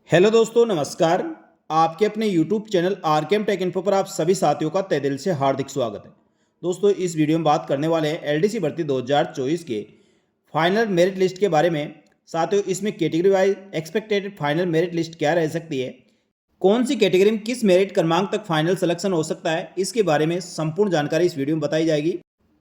Hello दोस्तों, नमस्कार। आपके अपने YouTube channel RKM take info पर आप सभी साथियों का तहे दिल से हार्दिक स्वागत है। दोस्तों, इस वीडियो में बात करने वाले हैं एलडीसी भर्ती 2024 के फाइनल मेरिट लिस्ट के बारे में। साथियों, इसमें category wise expected final merit list क्या रह सकती है, कौन सी कैटेगरी में किस मेरिट क्रमांक तक फाइनल सिलेक्शन हो सकता है, इसके बारे में संपूर्ण जानकारी इस वीडियो में बताई जाएगी।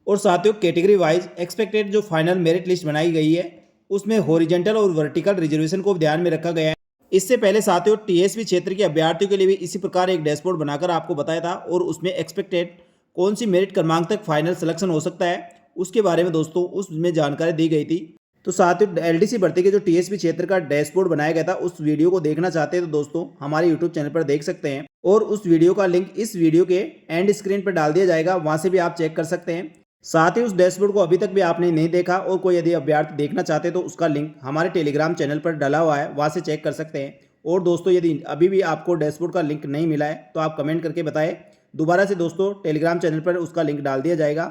और साथियों, कैटेगरी वाइज एक्सपेक्टेड जो फाइनल मेरिट लिस्ट बनाई गई है उसमें हॉरिजॉन्टल और वर्टिकल रिजर्वेशन को ध्यान में रखा गया है। इससे पहले साथियों, टीएसपी क्षेत्र के अभ्यर्थियों के लिए भी इसी प्रकार एक डैशबोर्ड बनाकर आपको बताया था और उसमें एक्सपेक्टेड कौन सी मेरिट क्रमांक तक फाइनल सिलेक्शन हो सकता है उसके बारे में दोस्तों उसमें जानकारी दी गई थी। तो साथियों, एलडीसी भर्ती के जो टीएसपी क्षेत्र का डैशबोर्ड बनाया गया था उस वीडियो को देखना चाहते हैं तो दोस्तों हमारे यूट्यूब चैनल पर देख सकते हैं और उस वीडियो का लिंक इस वीडियो के एंड स्क्रीन पर डाल दिया जाएगा, वहां से भी आप चेक कर सकते हैं। साथ ही उस डैशबोर्ड को अभी तक भी आपने नहीं देखा और कोई यदि अभ्यर्थी देखना चाहते तो उसका लिंक हमारे टेलीग्राम चैनल पर डाला हुआ है, वहां से चेक कर सकते हैं। और दोस्तों, यदि अभी भी आपको डैशबोर्ड का लिंक नहीं मिला है तो आप कमेंट करके बताएं, दोबारा से दोस्तों टेलीग्राम चैनल पर उसका लिंक डाल दिया जाएगा।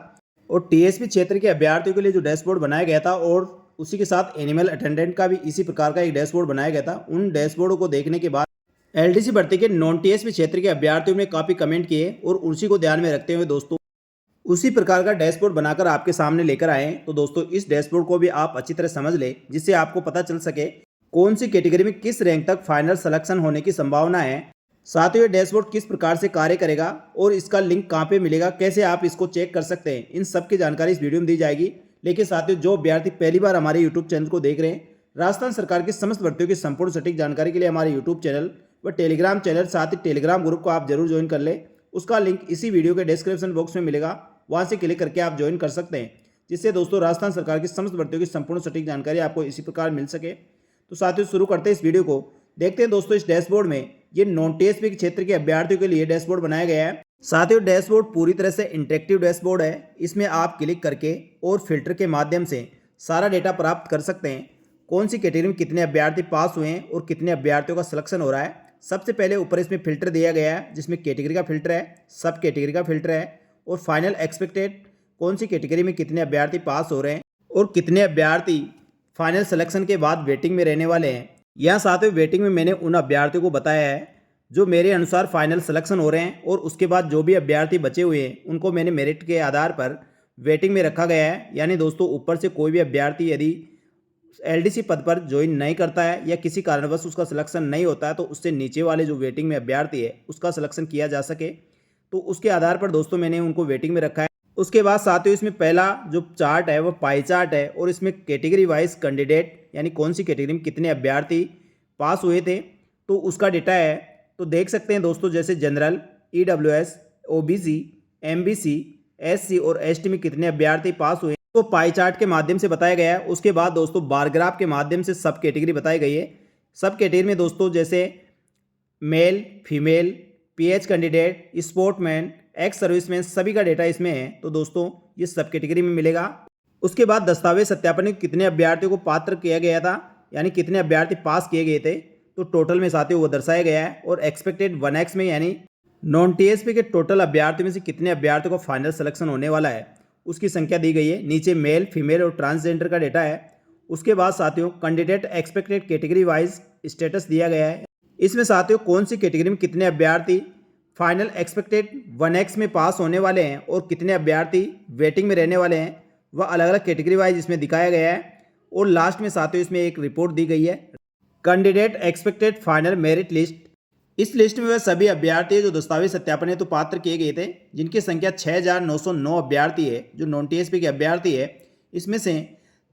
और टीएसपी क्षेत्र के अभ्यर्थियों के लिए जो डैशबोर्ड बनाया गया था और उसी के साथ एनिमल अटेंडेंट का भी इसी प्रकार का एक डैशबोर्ड बनाया गया था, उन डैशबोर्ड को देखने के बाद एलडीसी भर्ती के नॉन टीएसपी क्षेत्र के अभ्यर्थियों ने काफ़ी कमेंट किए और उसी को ध्यान में रखते हुए दोस्तों उसी प्रकार का डैशबोर्ड बनाकर आपके सामने लेकर आए। तो दोस्तों, इस डैशबोर्ड को भी आप अच्छी तरह समझ ले, जिससे आपको पता चल सके कौन सी कैटेगरी में किस रैंक तक फाइनल सिलेक्शन होने की संभावना है। साथ ही ये डैशबोर्ड किस प्रकार से कार्य करेगा और इसका लिंक कहाँ पे मिलेगा, कैसे आप इसको चेक कर सकते हैं, इन सब की जानकारी इस वीडियो में दी जाएगी। लेकिन साथियों, जो अभ्यर्थी पहली बार हमारे यूट्यूब चैनल को देख रहे हैं, राजस्थान सरकार की समस्त भर्तियों की संपूर्ण सटीक जानकारी के लिए हमारे यूट्यूब चैनल व टेलीग्राम चैनल साथ ही टेलीग्राम ग्रुप को आप जरूर ज्वाइन कर ले। उसका लिंक इसी वीडियो के डिस्क्रिप्शन बॉक्स में मिलेगा, वहां से क्लिक करके आप ज्वाइन कर सकते हैं, जिससे दोस्तों राजस्थान सरकार की समस्त भर्तियों की संपूर्ण सटीक जानकारी आपको इसी प्रकार मिल सके। तो साथियों, शुरू करते हैं इस वीडियो को। देखते हैं दोस्तों, इस डैशबोर्ड में ये नॉन टीएसपी के क्षेत्र के अभ्यर्थियों के लिए डैशबोर्ड बनाया गया है। साथियों, डैशबोर्ड पूरी तरह से इंटरेक्टिव डैशबोर्ड है। इसमें आप क्लिक करके और फिल्टर के माध्यम से सारा डेटा प्राप्त कर सकते हैं, कौन सी कैटेगरी में कितने अभ्यर्थी पास हुए हैं और कितने अभ्यर्थियों का सिलेक्शन हो रहा है। सबसे पहले ऊपर इसमें फिल्टर दिया गया है, जिसमें कैटेगरी का फिल्टर है, सब कैटेगरी का फिल्टर है और फाइनल एक्सपेक्टेड कौन सी कैटेगरी में कितने अभ्यर्थी पास हो रहे हैं और कितने अभ्यर्थी फाइनल सिलेक्शन के बाद वेटिंग में रहने वाले हैं। यहाँ साथियों, वेटिंग में मैंने उन अभ्यर्थियों को बताया है जो मेरे अनुसार फाइनल सिलेक्शन हो रहे हैं और उसके बाद जो भी अभ्यर्थी बचे हुए हैं उनको मैंने मेरिट के आधार पर वेटिंग में रखा गया है। यानी दोस्तों, ऊपर से कोई भी अभ्यर्थी यदि एलडीसी पद पर ज्वाइन नहीं करता है या किसी कारणवश उसका सिलेक्शन नहीं होता है तो उससे नीचे वाले जो वेटिंग में अभ्यर्थी है उसका सिलेक्शन किया जा सके, तो उसके आधार पर दोस्तों मैंने उनको वेटिंग में रखा है। उसके बाद साथियों, इसमें पहला जो चार्ट है वो पाई चार्ट है और इसमें कैटेगरी वाइज कैंडिडेट यानी कौन सी कैटेगरी में कितने अभ्यर्थी पास हुए थे तो उसका डेटा है। तो देख सकते हैं दोस्तों, जैसे general, EWS, OBC, MBC, SC और एसटी में कितने अभ्यर्थी पास हुए तो पाई चार्ट के माध्यम से बताया गया है। उसके बाद दोस्तों बार ग्राफ के माध्यम से सब कैटेगरी बताई गई है। सब कैटेगरी में दोस्तों जैसे male, female, PH candidate, sportman, ex serviceman, सभी का डेटा इसमें है। तो दोस्तों ये सब कैटेगरी में मिलेगा। उसके बाद दस्तावेज सत्यापन में कितने अभ्यर्थियों को पात्र किया गया था, यानी कितने अभ्यर्थी पास किए गए थे, तो टोटल में साथियों वो दर्शाया गया है। और एक्सपेक्टेड 1x में यानी नॉन टीएसपी के टोटल अभ्यर्थियों में से कितने अभ्यर्थियों को फाइनल सिलेक्शन होने वाला है उसकी संख्या दी गई है। नीचे मेल, फीमेल और ट्रांसजेंडर का डेटा है। उसके बाद साथियों candidate expected category wise status दिया गया है। इसमें साथियों कौन सी कैटेगरी में कितने अभ्यर्थी फाइनल एक्सपेक्टेड 1x में पास होने वाले हैं और कितने अभ्यर्थी वेटिंग में रहने वाले हैं वह अलग अलग कैटेगरी वाइज इसमें दिखाया गया है। और लास्ट में साथियों इसमें एक रिपोर्ट दी गई है, candidate expected final merit list. इस लिस्ट में वह सभी अभ्यर्थी जो दस्तावेज सत्यापन हेतु पात्र किए गए थे, जिनकी संख्या 6,909 अभ्यर्थी है जो नॉन टीएसपी के अभ्यर्थी है। इसमें से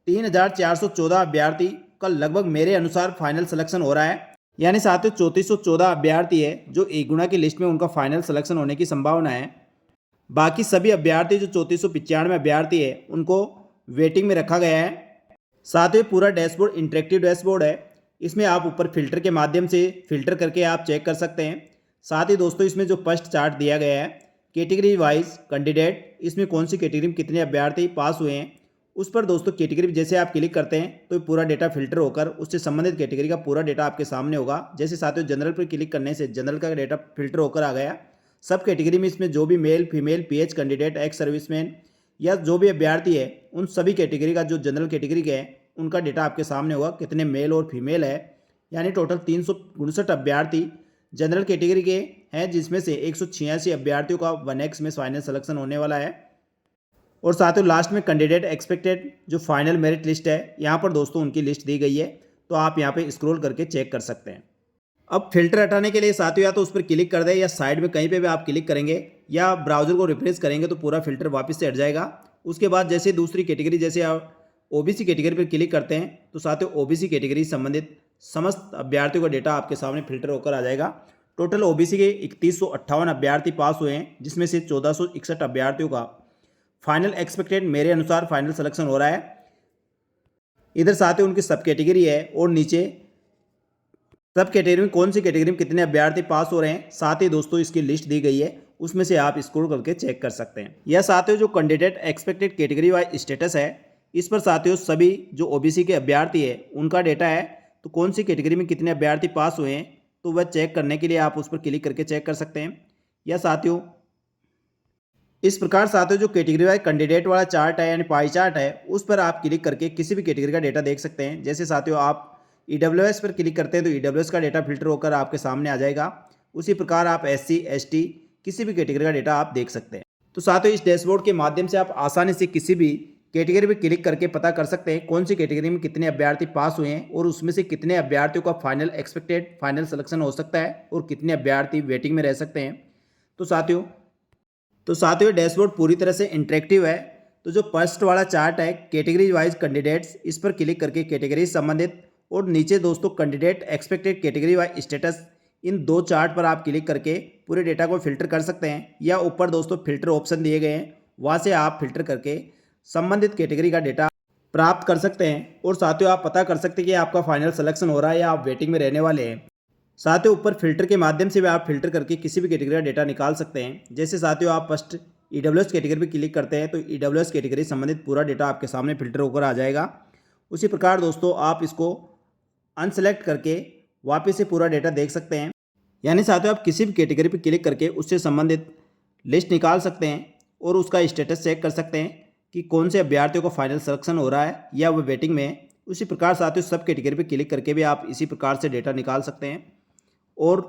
3,414 अभ्यर्थी का लगभग मेरे अनुसार फाइनल सिलेक्शन हो रहा है। यानी साथियों 3414 अभ्यर्थी है जो एक गुणा की लिस्ट में उनका फाइनल सिलेक्शन होने की संभावना है। बाकी सभी अभ्यर्थी जो 3495 अभ्यर्थी है उनको वेटिंग में रखा गया है। साथियों पूरा डैशबोर्ड इंटरेक्टिव डैशबोर्ड है। इसमें आप ऊपर फिल्टर के माध्यम से फिल्टर करके आप चेक कर सकते हैं। साथ ही दोस्तों इसमें जो फर्स्ट चार्ट दिया गया है कैटेगरी वाइज कैंडिडेट, इसमें कौन सी कैटेगरी में कितने अभ्यर्थी पास हुए हैं उस पर दोस्तों कैटेगरी जैसे आप क्लिक करते हैं तो पूरा डेटा फिल्टर होकर उससे संबंधित कैटेगरी का पूरा डेटा आपके सामने होगा। जैसे साथियों जनरल पर क्लिक करने से जनरल का डेटा फिल्टर होकर आ गया। सब कैटेगरी में इसमें जो भी male, female, PH candidate, ex serviceman या जो भी अभ्यर्थी है उन सभी कैटेगरी का जो जनरल कैटेगरी के है उनका डेटा आपके सामने होगा, कितने मेल और फीमेल है यानी टोटल 359 अभ्यर्थी जनरल कैटेगरी के हैं, जिसमें से 186 अभ्यर्थियों का 1X में फाइनल सिलेक्शन होने वाला है। और साथ ही लास्ट में कैंडिडेट एक्सपेक्टेड जो फाइनल मेरिट लिस्ट है, यहाँ पर दोस्तों उनकी लिस्ट दी गई है, तो आप यहाँ पे स्क्रॉल करके चेक कर सकते हैं। अब फिल्टर हटाने के लिए साथियों या तो उस पर क्लिक कर दें या साइड में कहीं पे भी आप क्लिक करेंगे या ब्राउजर को रिफ्रेश करेंगे तो पूरा फिल्टर वापस से हट जाएगा। उसके बाद जैसे दूसरी कैटेगरी जैसे आप ओबीसी कैटेगरी पर क्लिक करते हैं तो साथियों ओबीसी कैटेगरी संबंधित समस्त अभ्यर्थियों का डेटा आपके सामने फिल्टर होकर आ जाएगा। टोटल ओबीसी के 3158 अभ्यर्थी पास हुए हैं, जिसमें से 1461 अभ्यर्थियों का फाइनल एक्सपेक्टेड मेरे अनुसार फाइनल सिलेक्शन हो रहा है। इधर साथियों उनकी सब कैटेगरी है और नीचे सब कैटेगरी में कौन सी कैटेगरी में कितने अभ्यर्थी पास हो रहे हैं, साथ ही दोस्तों इसकी लिस्ट दी गई है, उसमें से आप स्क्रॉल करके चेक कर सकते हैं। यह साथियों जो candidate expected category wise status है, इस पर साथियों सभी जो ओबीसी के अभ्यर्थी है उनका डेटा है, तो कौन सी कैटेगरी में कितने अभ्यर्थी पास हुए हैं तो वह चेक करने के लिए आप उस पर क्लिक करके चेक कर सकते हैं। या साथियों इस प्रकार साथियों जो कैटेगरी वाइज कैंडिडेट वाला चार्ट है यानी पाई चार्ट है, उस पर आप क्लिक करके किसी भी कैटेगरी का डेटा देख सकते हैं। जैसे साथियों आप ईडब्ल्यूएस पर क्लिक करते हैं तो ईडब्ल्यूएस का डेटा फिल्टर होकर आपके सामने आ जाएगा। उसी प्रकार आप एससी एसटी किसी भी कैटेगरी का डेटा आप देख सकते हैं। तो साथियों इस डैशबोर्ड के माध्यम से आप आसानी से किसी भी कैटेगरी पर क्लिक करके पता कर सकते हैं कौन सी कैटेगरी में कितने अभ्यर्थी पास हुए हैं और उसमें से कितने अभ्यर्थियों का फाइनल एक्सपेक्टेड फाइनल सिलेक्शन हो सकता है और कितने अभ्यर्थी वेटिंग में रह सकते हैं। तो साथियों डैशबोर्ड पूरी तरह से इंटरेक्टिव है। तो जो फर्स्ट वाला चार्ट है कैटेगरी वाइज कैंडिडेट्स, इस पर क्लिक करके कैटेगरी संबंधित और नीचे दोस्तों candidate expected category wise status, इन दो चार्ट पर आप क्लिक करके पूरे डेटा को फिल्टर कर सकते हैं। या ऊपर दोस्तों फिल्टर ऑप्शन दिए गए हैं, वहाँ से आप फिल्टर करके संबंधित कैटेगरी का डेटा प्राप्त कर सकते हैं। और साथियों आप पता कर सकते हैं कि आपका फाइनल सिलेक्शन हो रहा है या आप वेटिंग में रहने वाले हैं। साथियों ऊपर फिल्टर के माध्यम से भी आप फिल्टर करके किसी भी कैटेगरी का डेटा निकाल सकते हैं। जैसे साथियों आप फर्स्ट ईडब्ल्यूएस कैटेगरी पर क्लिक करते हैं तो ईडब्ल्यूएस कैटेगरी संबंधित पूरा डेटा आपके सामने फिल्टर होकर आ जाएगा। उसी प्रकार दोस्तों आप इसको अनसेलेक्ट करके वापस से पूरा डेटा देख सकते हैं। यानी साथियों आप किसी भी कैटेगरी पर क्लिक करके उससे संबंधित लिस्ट निकाल सकते हैं और उसका स्टेटस चेक कर सकते हैं कि कौन से अभ्यर्थियों को फाइनल सिलेक्शन हो रहा है या वो वेटिंग में है। उसी प्रकार साथियों सब कैटेगरी पर क्लिक करके भी आप इसी प्रकार से डेटा निकाल सकते हैं। और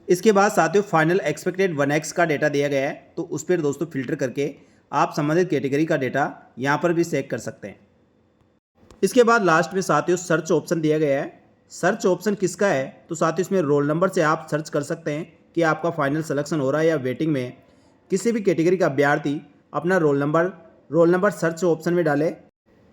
इसके बाद साथियों फाइनल एक्सपेक्टेड 1X का डेटा दिया गया है, तो उस पर दोस्तों फिल्टर करके आप संबंधित कैटेगरी का डेटा यहाँ पर भी चेक कर सकते हैं। इसके बाद लास्ट में साथियों सर्च ऑप्शन दिया गया है। सर्च ऑप्शन किसका है, तो साथियों इसमें रोल नंबर से आप सर्च कर सकते हैं कि आपका फाइनल सिलेक्शन हो रहा है या वेटिंग में। किसी भी कैटेगरी का अभ्यर्थी अपना रोल नंबर सर्च ऑप्शन में डाले।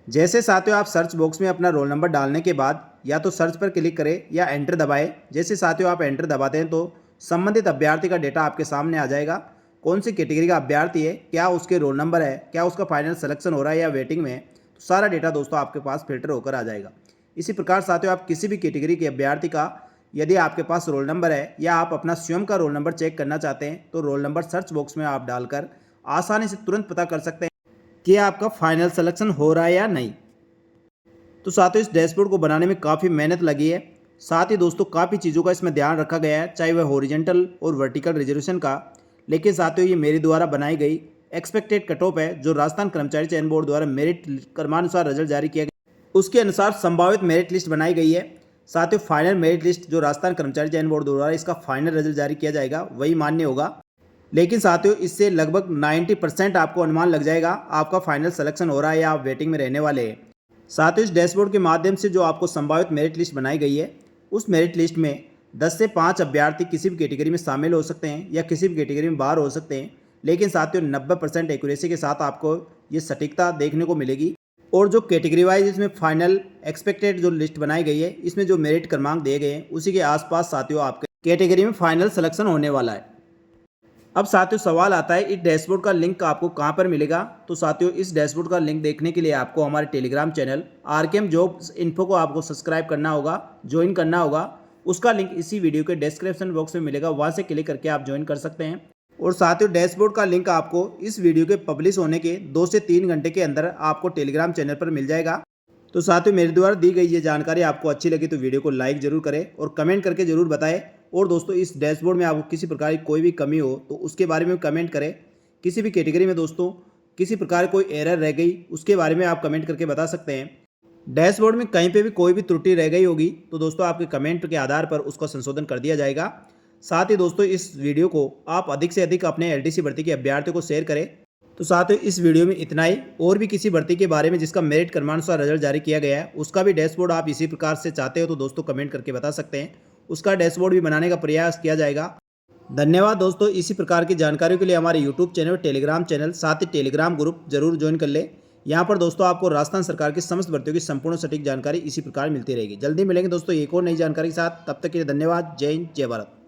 जैसे साथियों आप सर्च बॉक्स में अपना रोल नंबर डालने के बाद या तो सर्च पर क्लिक करें या एंटर दबाएं। जैसे साथियों आप एंटर दबाते हैं तो संबंधित अभ्यर्थी का डेटा आपके सामने आ जाएगा। कौन सी कैटेगरी का अभ्यर्थी है, क्या उसके रोल नंबर है, क्या उसका फाइनल सिलेक्शन हो रहा है या वेटिंग में, तो सारा डेटा दोस्तों आपके पास फिल्टर होकर आ जाएगा। इसी प्रकार साथियों आप किसी भी कैटेगरी के अभ्यर्थी का यदि आपके पास रोल नंबर है या आप अपना स्वयं का रोल नंबर चेक करना चाहते हैं तो रोल नंबर सर्च बॉक्स में आप डालकर आसानी से तुरंत पता कर सकते हैं कि आपका फाइनल सिलेक्शन हो रहा है या नहीं। तो साथियों इस डैशबोर्ड को बनाने में काफ़ी मेहनत लगी है। साथ ही दोस्तों काफ़ी चीज़ों का इसमें ध्यान रखा गया है, चाहे वह हॉरिजॉन्टल और वर्टिकल रिजर्वेशन का। लेकिन साथियों ये मेरे द्वारा बनाई गई एक्सपेक्टेड कट ऑफ है, जो राजस्थान कर्मचारी चयन बोर्ड द्वारा मेरिट क्रमानुसार रिजल्ट जारी किया गया, उसके अनुसार संभावित मेरिट लिस्ट बनाई गई है। साथियों फाइनल मेरिट लिस्ट जो राजस्थान कर्मचारी चयन बोर्ड द्वारा इसका फाइनल रिजल्ट जारी किया जाएगा वही मान्य होगा। लेकिन साथियों इससे लगभग 90% आपको अनुमान लग जाएगा आपका फाइनल सिलेक्शन हो रहा है या आप वेटिंग में रहने वाले हैं। साथियों इस डैशबोर्ड के माध्यम से जो आपको संभावित मेरिट लिस्ट बनाई गई है, उस मेरिट लिस्ट में 10 से 5 अभ्यर्थी किसी भी कैटेगरी में शामिल हो सकते हैं या किसी भी कैटेगरी में बाहर हो सकते हैं। लेकिन साथियों 90% एक्यूरेसी के साथ आपको ये सटीकता देखने को मिलेगी। और जो कैटेगरी वाइज इसमें फाइनल एक्सपेक्टेड जो लिस्ट बनाई गई है, इसमें जो मेरिट क्रमांक दिए गए हैं उसी के आसपास साथियों आपके कैटेगरी में फाइनल सिलेक्शन होने वाला है। अब साथियों सवाल आता है इस डैशबोर्ड का लिंक आपको कहां पर मिलेगा। तो साथियों इस डैशबोर्ड का लिंक देखने के लिए आपको हमारे Telegram channel RKM jobs info को आपको सब्सक्राइब करना होगा, ज्वाइन करना होगा। उसका लिंक इसी वीडियो के डिस्क्रिप्शन बॉक्स में मिलेगा, वहां से क्लिक करके आप ज्वाइन कर सकते हैं। और साथियों डैशबोर्ड का लिंक आपको इस वीडियो के पब्लिश होने के 2 से 3 घंटे के अंदर आपको टेलीग्राम चैनल पर मिल जाएगा। तो साथियों मेरे द्वारा दी गई ये जानकारी आपको अच्छी लगी तो वीडियो को लाइक जरूर करें और कमेंट करके जरूर बताएं। और दोस्तों इस डैशबोर्ड में आपको किसी प्रकार की कोई भी कमी हो तो उसके बारे में कमेंट करें। किसी भी कैटेगरी में दोस्तों किसी प्रकार कोई एरर रह गई उसके बारे में आप कमेंट करके बता सकते हैं। डैशबोर्ड में कहीं पे भी कोई भी त्रुटि रह गई होगी तो दोस्तों आपके कमेंट के आधार पर उसका संशोधन कर दिया जाएगा। साथ ही दोस्तों इस वीडियो को आप अधिक से अधिक अपने एलडीसी भर्ती के अभ्यर्थियों को शेयर करें। तो साथ ही इस वीडियो में इतना ही। और भी किसी भर्ती के बारे में जिसका मेरिट क्रमानुसार रिजल्ट जारी किया गया है उसका भी डैशबोर्ड आप इसी प्रकार से चाहते हो तो दोस्तों कमेंट करके बता सकते हैं, उसका डैशबोर्ड भी बनाने का प्रयास किया जाएगा। धन्यवाद दोस्तों। इसी प्रकार की जानकारियों के लिए हमारे यूट्यूब चैनल, टेलीग्राम चैनल, साथ ही टेलीग्राम ग्रुप जरूर ज्वाइन कर ले। यहाँ पर दोस्तों आपको राजस्थान सरकार की समस्त भर्तियों की संपूर्ण सटीक जानकारी इसी प्रकार मिलती रहेगी। जल्दी मिलेंगे दोस्तों एक और नई जानकारी के साथ, तब तक के लिए धन्यवाद। जय हिंद, जय भारत।